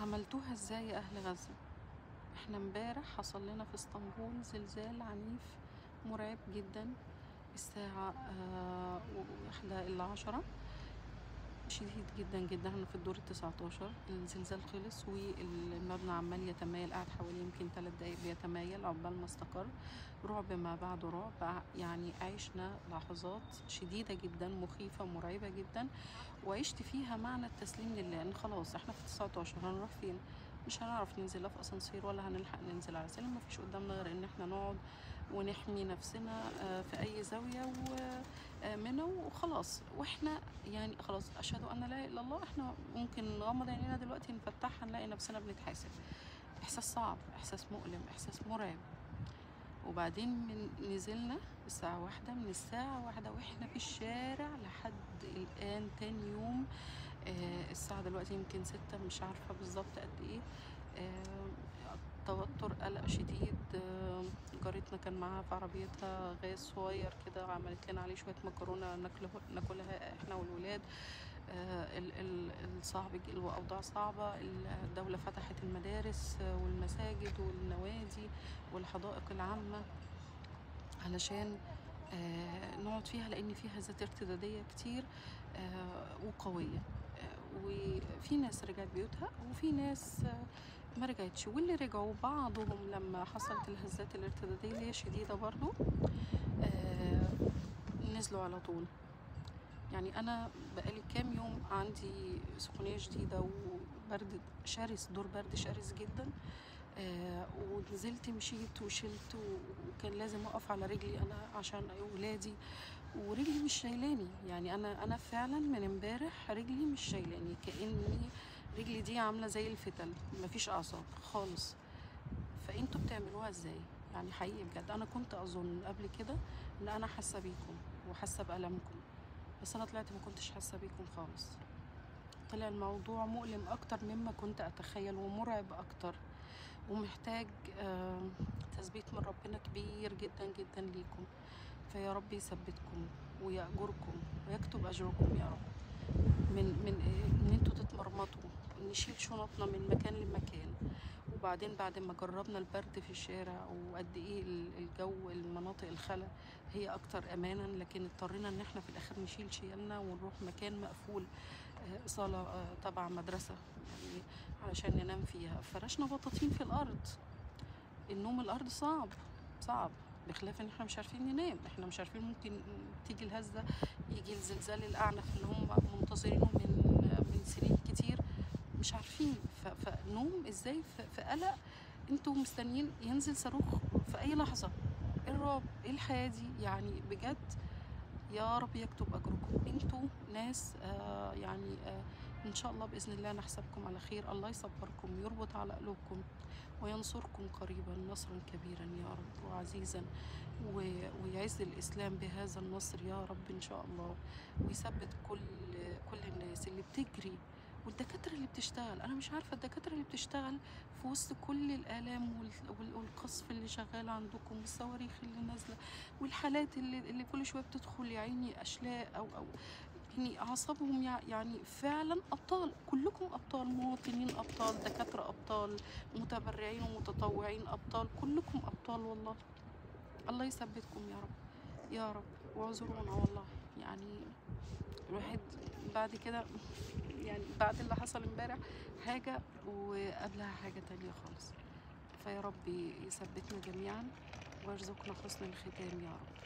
عملتوها ازاي يا اهل غزة؟ احنا امبارح حصل لنا في اسطنبول زلزال عنيف مرعب جدا. الساعة 1:11. شديد جدا جدا. احنا في الدور ال19. الزلزال خلص والمبنى عمال يتمايل، قعد حوالي يمكن 3 دقايق بيتمايل عقبال ما استقر. رعب ما بعده رعب، يعني عشنا لحظات شديدة جدا مخيفة مرعبة جدا، وعشت فيها معنى التسليم لله، ان خلاص احنا في 19 هنروح فين؟ مش هنعرف ننزل لا في اسانسير ولا هنلحق ننزل على سلم، مفيش قدامنا غير ان احنا نقعد ونحمي نفسنا في اي زاوية وآمنة وخلاص. واحنا يعني خلاص اشهد ان لا اله الا الله، احنا ممكن نغمض عينينا دلوقتي نفتحها نلاقي نفسنا بنتحاسب. احساس صعب، احساس مؤلم، احساس مرعب. وبعدين نزلنا الساعة 1، من الساعة 1 واحنا في الشارع لحد الآن تاني يوم. الساعة دلوقتي يمكن 6، مش عارفة بالظبط قد ايه. آه توتر، قلق شديد. جارتنا كان معاها في عربيتها غاز صغير كده، عملت لنا عليه شوية مكرونة ناكلها احنا والولاد. الصعب الأوضاع صعبة. الدولة فتحت المدارس والمساجد والنوادي والحدائق العامة علشان نقعد فيها، لأن فيها ذات ارتدادية كتير وقوية. وفي ناس رجعت بيوتها وفي ناس ما رجعتش، واللي رجعوا بعضهم لما حصلت الهزات الارتدادية اللي هي شديدة برضو آه، نزلوا على طول. يعني أنا بقالي كام يوم عندي سخونية شديدة وبرد شرس، دور برد شرس جدا. ونزلت مشيت وشلت وكان لازم أقف على رجلي أنا عشان ولادي، ورجلي مش شايلاني. يعني أنا فعلا من امبارح رجلي مش شايلاني، كأني رجلي دي عاملة زي الفتل، مفيش أعصاب خالص. فأنتوا بتعملوها ازاي؟ يعني حقيقي بجد أنا كنت أظن قبل كده إن أنا حاسة بيكم وحاسة بألمكم، بس أنا طلعت ما كنتش حاسة بيكم خالص. طلع الموضوع مؤلم أكتر مما كنت أتخيل ومرعب أكتر، ومحتاج تثبيت من ربنا كبير جدا جدا ليكم. فيا رب يثبتكم ويأجركم ويكتب أجركم يا رب. من انتوا تتمرمطوا نشيل شنطنا من مكان لمكان. وبعدين بعد ما جربنا البرد في الشارع وقد ايه الجو، المناطق الخلا هي اكتر امانا، لكن اضطرينا ان احنا في الاخر نشيل شيلنا ونروح مكان مقفول، صالة تبع مدرسة يعني علشان ننام فيها. فرشنا بطاطين في الارض. النوم الارض صعب صعب، بخلاف ان احنا مش عارفين ننام، احنا مش عارفين ممكن تيجي الهزة، يجي الزلزال الاعنف اللي هم منتظرينه من سنين كتير، مش عارفين. فنوم ازاي في قلق؟ انتوا مستنيين ينزل صاروخ في اي لحظة. ايه الرعب؟ ايه الحياة دي يعني بجد؟ يا رب يكتب أجركم. انتوا ناس إن شاء الله بإذن الله نحسبكم على خير. الله يصبركم، يربط على قلوبكم، وينصركم قريبا نصرا كبيرا يا رب وعزيزا، ويعز الإسلام بهذا النصر يا رب إن شاء الله. ويثبت كل الناس اللي بتجري، والدكاترة اللي بتشتغل. أنا مش عارفة الدكاترة اللي بتشتغل في وسط كل الآلام والقصف اللي شغال عندكم والصواريخ اللي نازلة والحالات اللي كل شوية بتدخل يا عيني أشلاء أو يعني أعصابهم، يعني فعلا أبطال، كلكم أبطال، مواطنين أبطال، دكاترة أبطال، متبرعين ومتطوعين أبطال، كلكم أبطال والله. الله يثبتكم يا رب يا رب. واعذرونا والله. يعني الواحد بعد كده يعني بعد اللي حصل امبارح حاجة وقبلها حاجة تانية خالص. فيا رب يثبتنا جميعا ويرزقنا حسن الختام يا رب.